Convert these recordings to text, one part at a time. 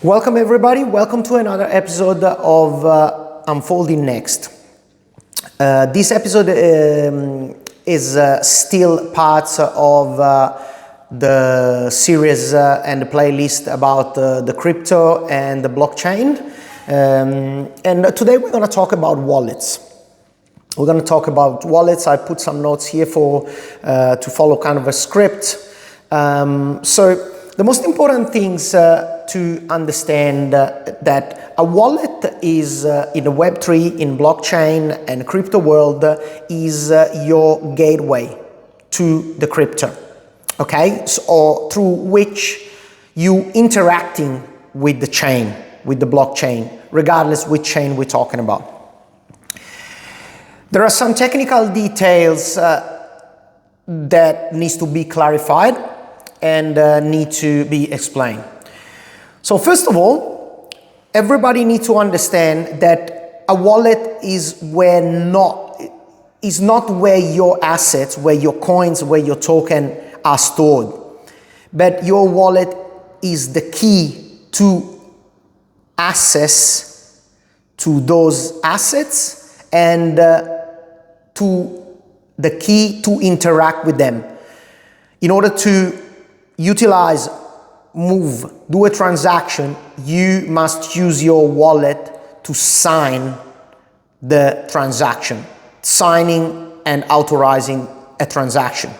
Welcome everybody, welcome to another episode of Unfolding Next. This episode is still part of the series and the playlist about the crypto and the blockchain. And today we're going to talk about wallets. We're going to talk about wallets. I put some notes here to follow kind of a script. So the most important things to understand that a wallet is in the Web3, in blockchain and crypto world is your gateway to the crypto, okay? So, or through which you interacting with the chain, with the blockchain, regardless which chain we're talking about. There are some technical details that needs to be clarified and need to be explained. So first of all, everybody needs to understand that a wallet is not where your assets, where your coins, where your token are stored, but your wallet is the key to access to those assets and to the key to interact with them. In order to utilize, move, do a transaction, you must use your wallet to sign the transaction, signing and authorizing a transaction.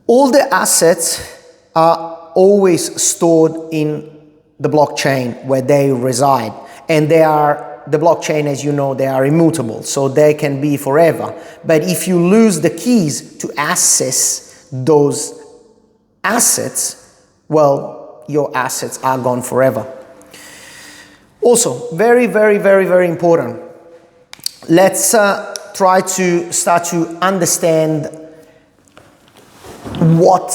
All the assets are always stored in the blockchain where they reside, and the blockchain, as you know, they are immutable, so they can be forever. But if you lose the keys to access those assets, well, your assets are gone forever. Also, very, very, very, very important. Let's try to start to understand what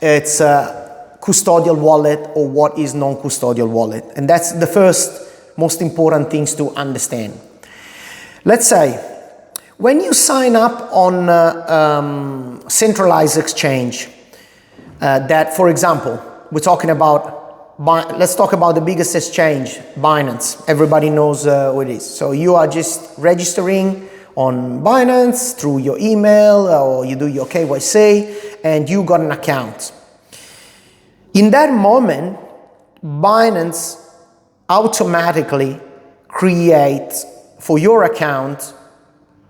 it's a custodial wallet or what is non-custodial wallet. And that's the first most important things to understand. Let's say, when you sign up on centralized exchange, that, for example, we're talking about, let's talk about the biggest exchange, Binance. Everybody knows what it is. So you are just registering on Binance through your email, or you do your KYC, and you got an account. In that moment, Binance automatically creates for your account,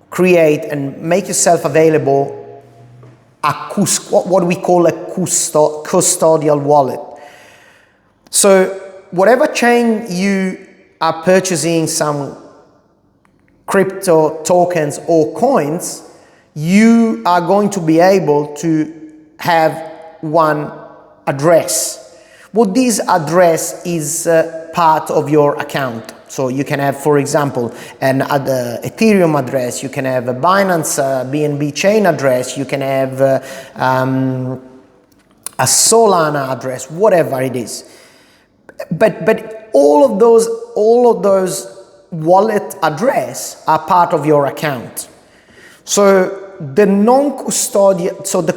create and make yourself available what we call a custodial wallet. So whatever chain you are purchasing some crypto tokens or coins, you are going to be able to have one address. Well, this address is part of your account. So you can have, for example, an Ethereum address, you can have a Binance BNB chain address, you can have a Solana address, whatever it is. But all of those wallet address are part of your account. So the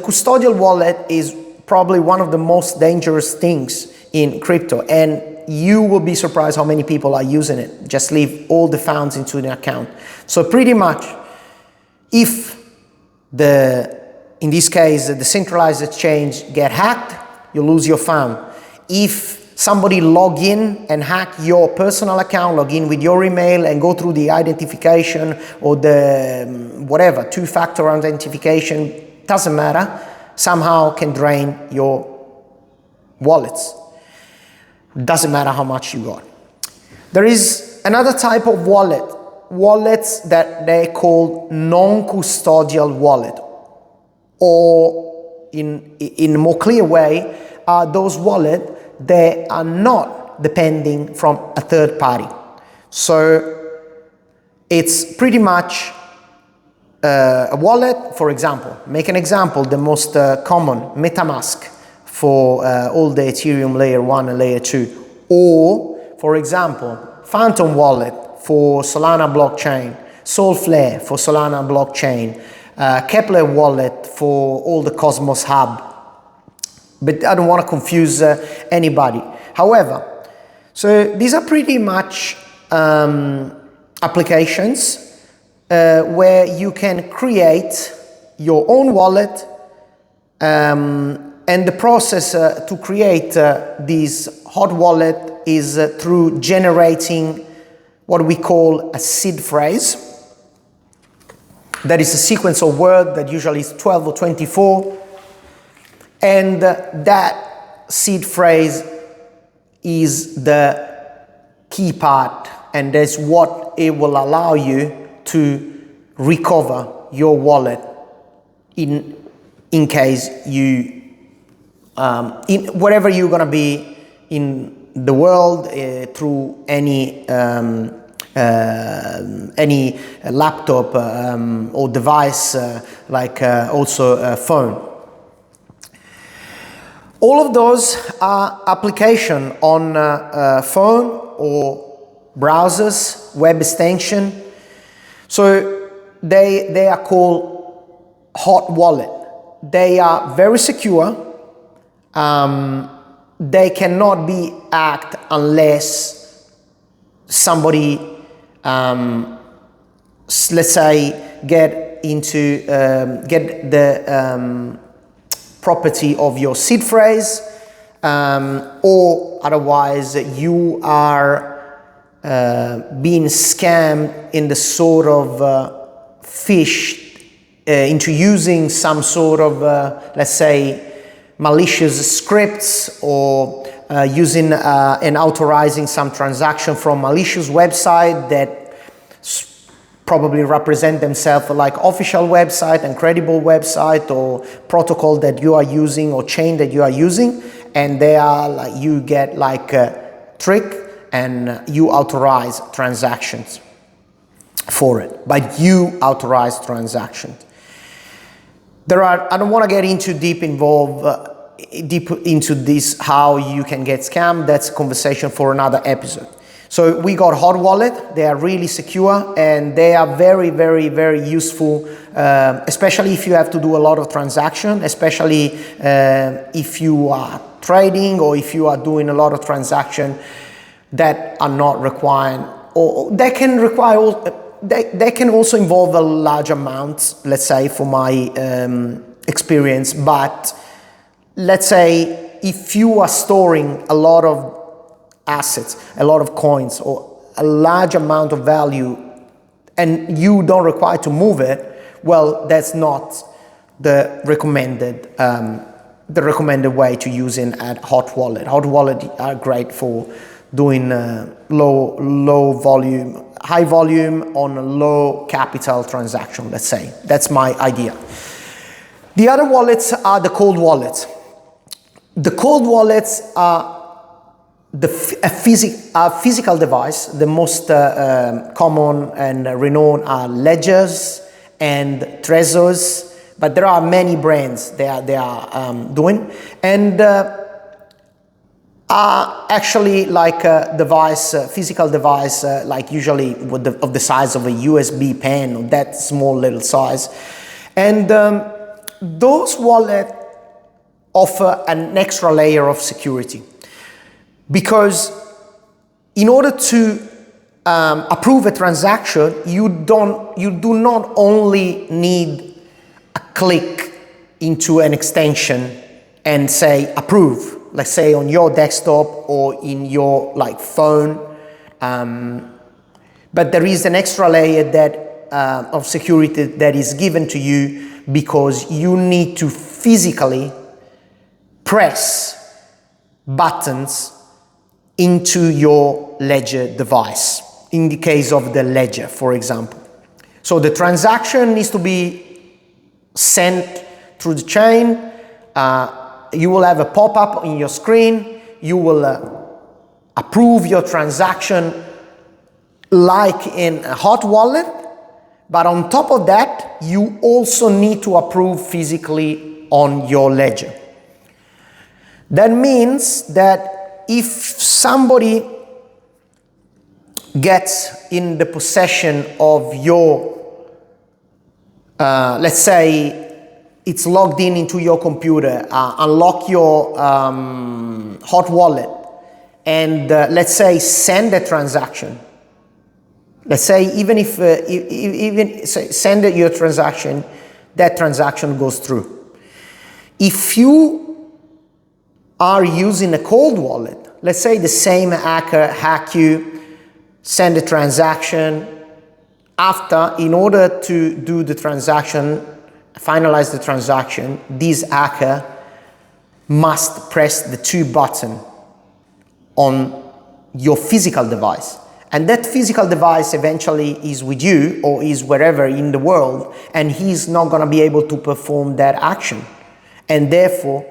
custodial wallet is probably one of the most dangerous things in crypto, and you will be surprised how many people are using it. Just leave all the funds into the account. So pretty much, if in this case, the centralized exchange get hacked, you lose your fund. If somebody log in and hack your personal account, log in with your email and go through the identification or the whatever, two-factor authentication, doesn't matter, somehow can drain your wallets. Doesn't matter how much you got. There is another type of wallets that they call non-custodial wallet, or in a more clear way, are those wallets that are not depending from a third party. So it's pretty much a wallet, for example, make an example, the most common, MetaMask, for all the Ethereum layer 1 and layer 2, or for example Phantom wallet for Solana blockchain, Solflare for Solana blockchain, Kepler wallet for all the Cosmos hub. But I don't want to confuse anybody. However, so these are pretty much applications where you can create your own wallet, and the process to create this hot wallet is through generating what we call a seed phrase. That is a sequence of words that usually is 12 or 24, and that seed phrase is the key part, and that's what it will allow you to recover your wallet in case you in wherever you're gonna be in the world, through any laptop or device, like also a phone. All of those are application on phone or browsers, web extension. So they are called hot wallet. They are very secure. They cannot be hacked unless somebody, let's say, get the property of your seed phrase, or otherwise you are being scammed in the sort of phish into using some sort of, let's say, malicious scripts, or using and authorizing some transaction from malicious website that probably represent themselves like official website and credible website, or protocol that you are using or chain that you are using, and they are like, you get like a trick and you authorize transactions for it, but you authorize transactions. There are, I don't want to get into deep into this, how you can get scammed. That's a conversation for another episode. So we got hot wallet. They are really secure, and they are very, very, very useful, especially if you have to do a lot of transaction, especially if you are trading, or if you are doing a lot of transaction that are not required, or they can require, they can also involve a large amount, let's say, for my experience. But let's say if you are storing a lot of assets, a lot of coins, or a large amount of value, and you don't require to move it, well, that's not the recommended way to use in a hot wallet. Hot wallet are great for doing high volume on a low capital transaction, let's say. That's my idea. The other wallets are the cold wallets. The cold wallets are a physical device. The most common and renowned are ledgers and Trezors, but there are many brands they are doing, and are actually like a device, physical device, like usually of the size of a USB pen, or that small little size. And those wallets offer an extra layer of security, because in order to approve a transaction, you do not only need a click into an extension and say approve, let's say on your desktop or in your like phone, but there is an extra layer that of security that is given to you, because you need to physically press buttons into your ledger device, in the case of the ledger, for example. So the transaction needs to be sent through the chain. You will have a pop-up in your screen. You will approve your transaction like in a hot wallet, but on top of that, you also need to approve physically on your ledger. That means that if somebody gets in the possession of your, let's say it's logged into your computer, unlock your hot wallet, and let's say send a transaction. Let's say even if send your transaction, that transaction goes through. If you are using a cold wallet, let's say the same hacker hack you, send a transaction. After, in order to do the transaction, finalize the transaction, this hacker must press the 2 buttons on your physical device. And that physical device eventually is with you or is wherever in the world, and he's not going to be able to perform that action. And therefore,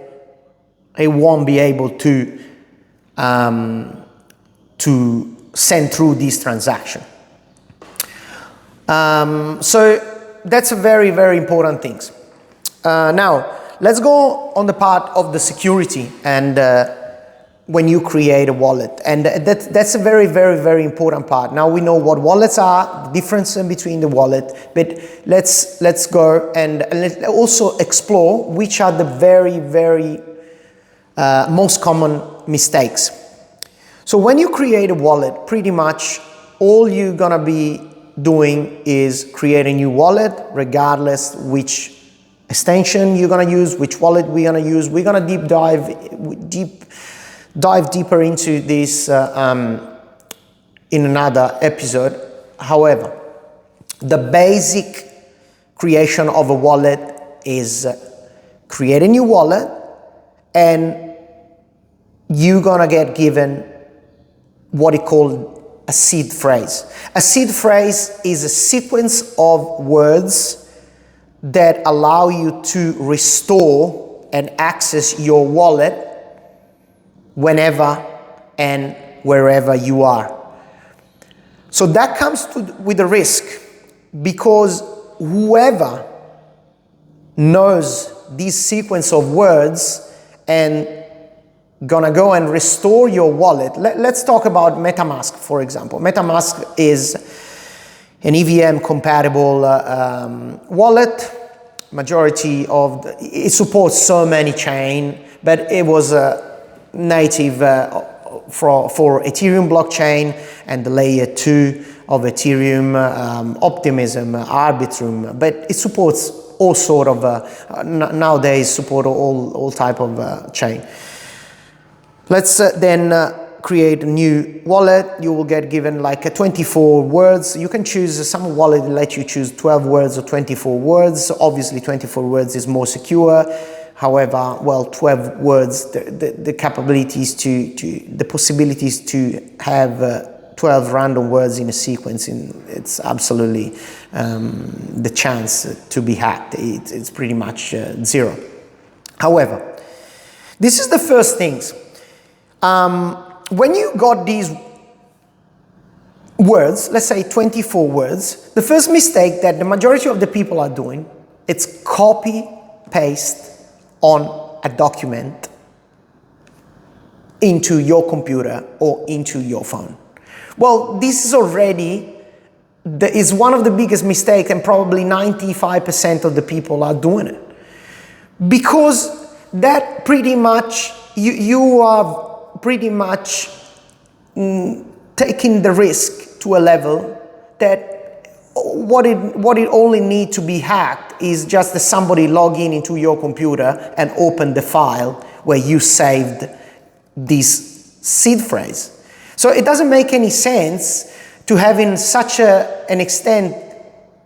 he won't be able to send through this transaction. So that's a very, very important thing. Now, let's go on the part of the security and when you create a wallet. And that's a very, very, very important part. Now we know what wallets are, the difference in between the wallet, but let's go and let's also explore which are the very, very most common mistakes. So when you create a wallet, pretty much all you're gonna be doing is create a new wallet, regardless which extension you're gonna use, which wallet we're gonna use. We're gonna dive deeper into this in another episode. However, the basic creation of a wallet is create a new wallet, and you're gonna get given what is called a seed phrase. A seed phrase is a sequence of words that allow you to restore and access your wallet whenever and wherever you are. So that comes with a risk, because whoever knows this sequence of words and gonna go and restore your wallet. Let's talk about MetaMask, for example. MetaMask is an EVM compatible wallet. Majority of it supports so many chains, but it was native for Ethereum blockchain and the layer 2 of Ethereum, Optimism, Arbitrum, but it supports all sort of nowadays support all type of chain. Let's then create a new wallet. You will get given like a 24 words. You can choose, some wallet let you choose 12 words or 24 words. Obviously 24 words is more secure. However, well, 12 words, the capabilities the possibilities to have 12 random words in a sequence, it's absolutely the chance to be hacked. It's pretty much zero. However, this is the first things. When you got these words, let's say 24 words, the first mistake that the majority of the people are doing, it's copy, paste on a document into your computer or into your phone. Well, this is already, is one of the biggest mistakes, and probably 95% of the people are doing it. Because that pretty much, you are pretty much taking the risk to a level that what it only needs to be hacked is just that somebody log into your computer and open the file where you saved this seed phrase. So it doesn't make any sense to having such an extent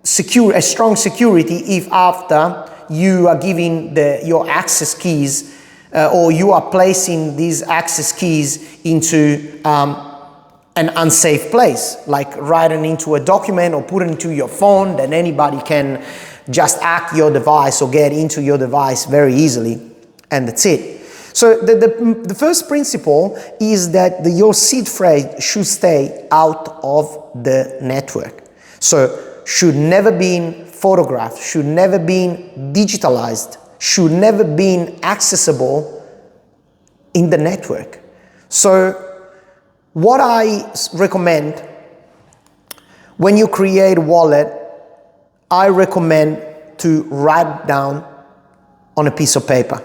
a strong security if after you are giving your access keys or you are placing these access keys into an unsafe place, like writing into a document or putting into your phone, that anybody can just hack your device or get into your device very easily, and that's it. So the first principle is that your seed phrase should stay out of the network. So should never been photographed, should never been digitalized, should never been accessible in the network. So what I recommend when you create a wallet, I recommend to write down on a piece of paper.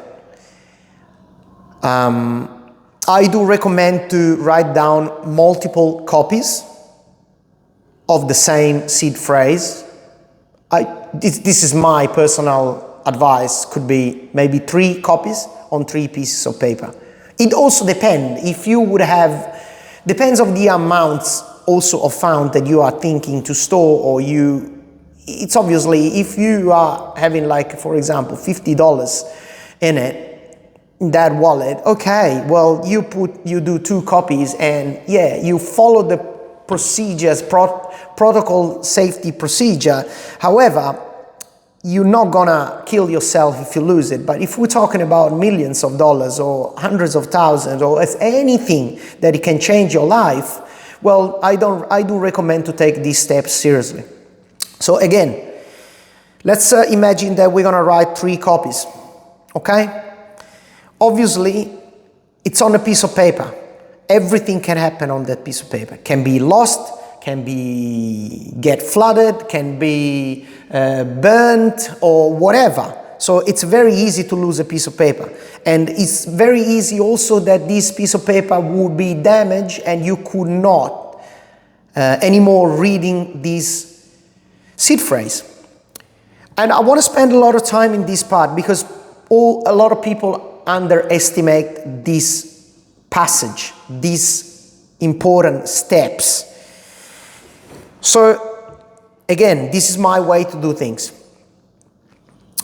I do recommend to write down multiple copies of the same seed phrase. This is my personal advice, could be maybe 3 copies on 3 pieces of paper. It also depends, if you would have, depends on the amounts also of fund that you are thinking to store, or it's obviously, if you are having like, for example, $50 in it, that wallet, okay, well, you do 2 copies, and yeah, you follow the procedures, protocol safety procedure. However, you're not gonna kill yourself if you lose it. But if we're talking about millions of dollars or hundreds of thousands, or if anything that it can change your life, well, I do recommend to take these steps seriously. So again, let's imagine that we're gonna write 3 copies, okay? Obviously, it's on a piece of paper. Everything can happen on that piece of paper. Can be lost, can get flooded, can be burnt, or whatever. So it's very easy to lose a piece of paper. And it's very easy also that this piece of paper would be damaged and you could not anymore reading this seed phrase. And I want to spend a lot of time in this part because a lot of people underestimate this passage, these important steps. So again, this is my way to do things.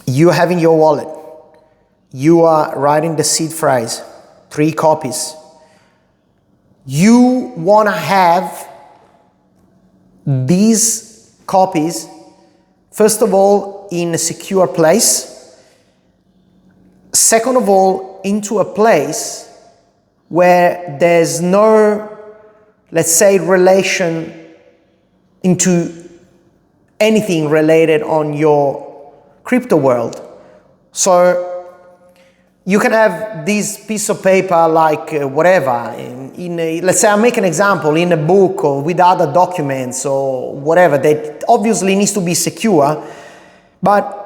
You have in your wallet, you are writing the seed phrase, 3 copies. You want to have these copies, first of all, in a secure place. Second of all, into a place where there's no, let's say, relation into anything related on your crypto world. So you can have this piece of paper like whatever, let's say, I'll make an example, in a book or with other documents or whatever, that obviously needs to be secure. But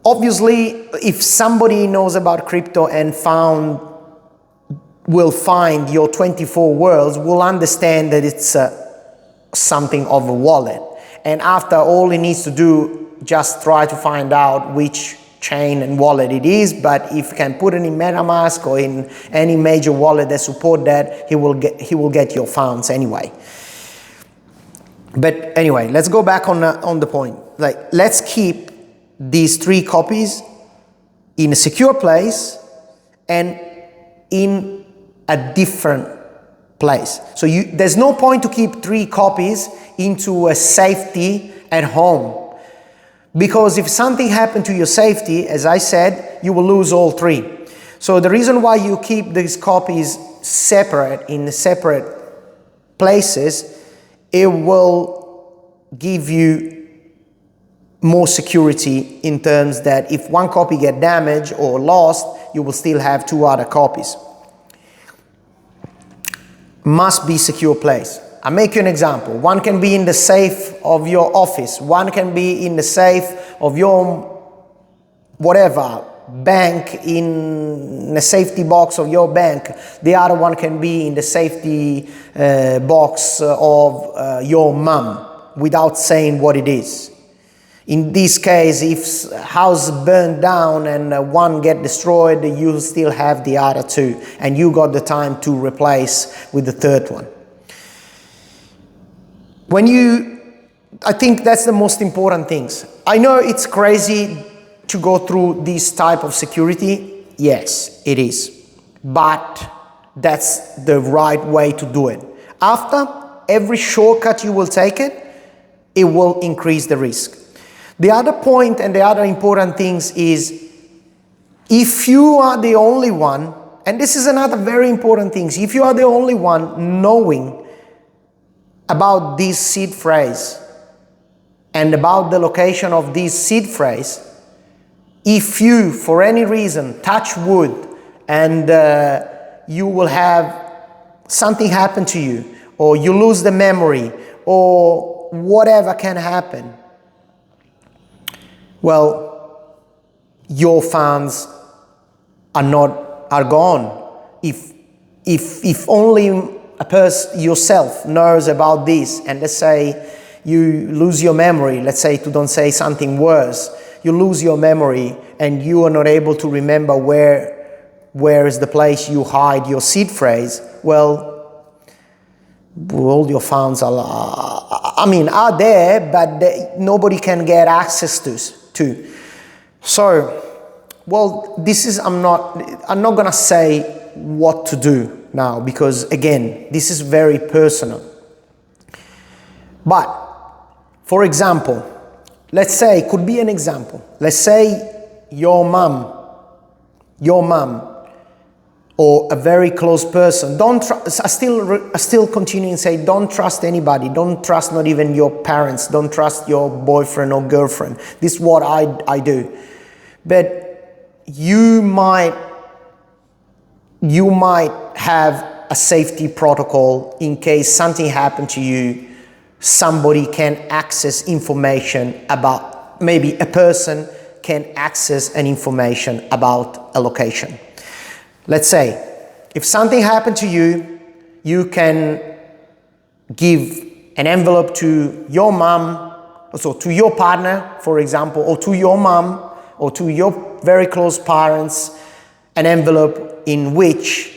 obviously, if somebody knows about crypto and will find your 24 worlds, will understand that it's something of a wallet. And after, all he needs to do, just try to find out which chain and wallet it is. But if you can put it in MetaMask or in any major wallet that support that, he will get your funds anyway. But anyway, let's go back on the point. Like, let's keep these 3 copies in a secure place and in a different place. So there's no point to keep 3 copies into a safety at home, because if something happened to your safety, as I said, you will lose all 3. So the reason why you keep these copies separate in separate places, it will give you more security in terms that if one copy get damaged or lost, you will still have 2 other copies. Must be secure place. I'll make you an example. One can be in the safe of your office. One can be in the safe of your whatever bank, in the safety box of your bank. The other one can be in the safety box of your mom, without saying what it is. In this case, if house burned down and one get destroyed, you still have the other 2, and you got the time to replace with the 3rd one. I think that's the most important things. I know it's crazy to go through this type of security. Yes, it is. But that's the right way to do it. After every shortcut you will take it will increase the risk. The other point and the other important things is, if you are the only one, and this is another very important thing, if you are the only one knowing about this seed phrase and about the location of this seed phrase, if you, for any reason, touch wood, and you will have something happen to you, or you lose the memory, or whatever can happen, well, your funds are gone. if only a person yourself knows about this, and let's say you lose your memory, let's say to don't say something worse, you lose your memory and you are not able to remember where is the place you hide your seed phrase, well, all your funds are there, but nobody can get access to. So, well, this is, I'm not gonna say what to do now, because again, this is very personal. But, for example, let's say, could be an example. Let's say your mom, or a very close person. I still continue and say, don't trust anybody. Don't trust not even your parents. Don't trust your boyfriend or girlfriend. This is what I do. But you might have a safety protocol in case something happened to you. Somebody can access information about, maybe a person can access an information about a location. Let's say, if something happened to you, you can give an envelope to your mom, so to your partner, for example, or to your mom, or to your very close parents, an envelope in which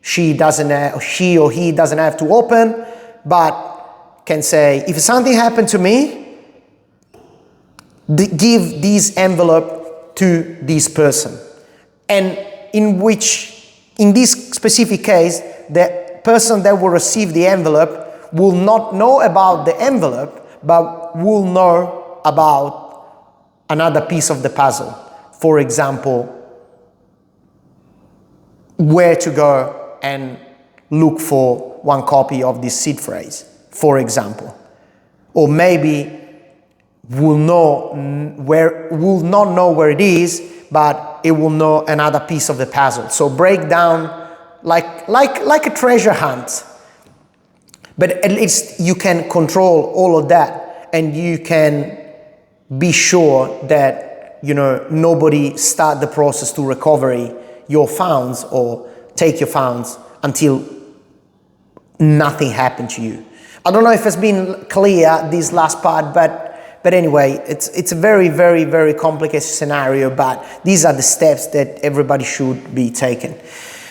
she or he doesn't have to open, but can say, if something happened to me, give this envelope to this person. And in this specific case, the person that will receive the envelope will not know about the envelope, but will know about another piece of the puzzle. For example, where to go and look for one copy of this seed phrase, for example. Or maybe will not know where it is, but it will know another piece of the puzzle. So break down like a treasure hunt. But at least you can control all of that, and you can be sure that, you know, nobody start the process to recover your funds or take your funds until nothing happened to you. I don't know if it's been clear, this last part, but anyway, it's a very, very, very complicated scenario, but these are the steps that everybody should be taking.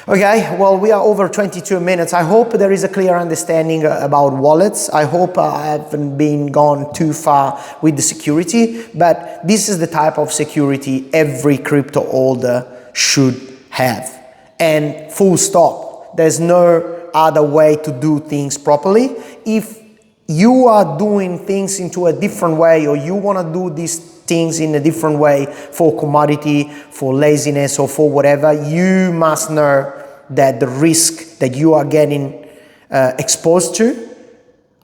Okay, well, we are over 22 minutes. I hope there is a clear understanding about wallets. I hope I haven't been gone too far with the security, but this is the type of security every crypto holder should have. And full stop. There's no other way to do things properly. If you are doing things into a different way, or you want to do these things in a different way for commodity, for laziness, or for whatever, you must know that the risk that you are getting exposed to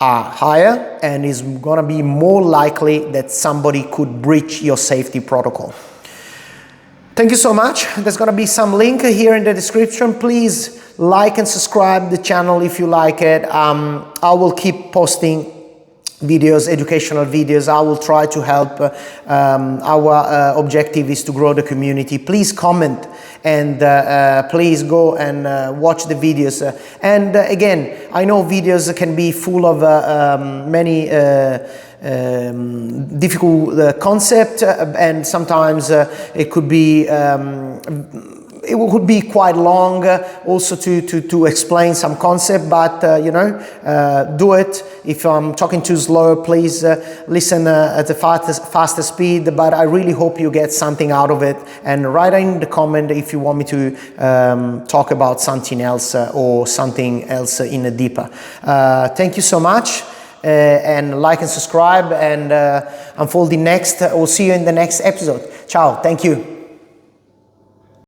are higher, and is going to be more likely that somebody could breach your safety protocol. Thank you so much. There's going to be some link here in the description. Please like and subscribe the channel if you like it. I will keep posting videos, educational videos. I will try to help. Our objective is to grow the community. Please comment, and please go and watch the videos. And again, I know videos can be full of many difficult concept, and sometimes it could be quite long also to explain some concept, but do it. If I'm talking too slow, please listen at the faster speed, but I really hope you get something out of it, and write in the comment if you want me to talk about something else or something else in a deeper. Thank you so much. And like and subscribe, and Unfolding Next. We'll see you in the next episode. Ciao. Thank you.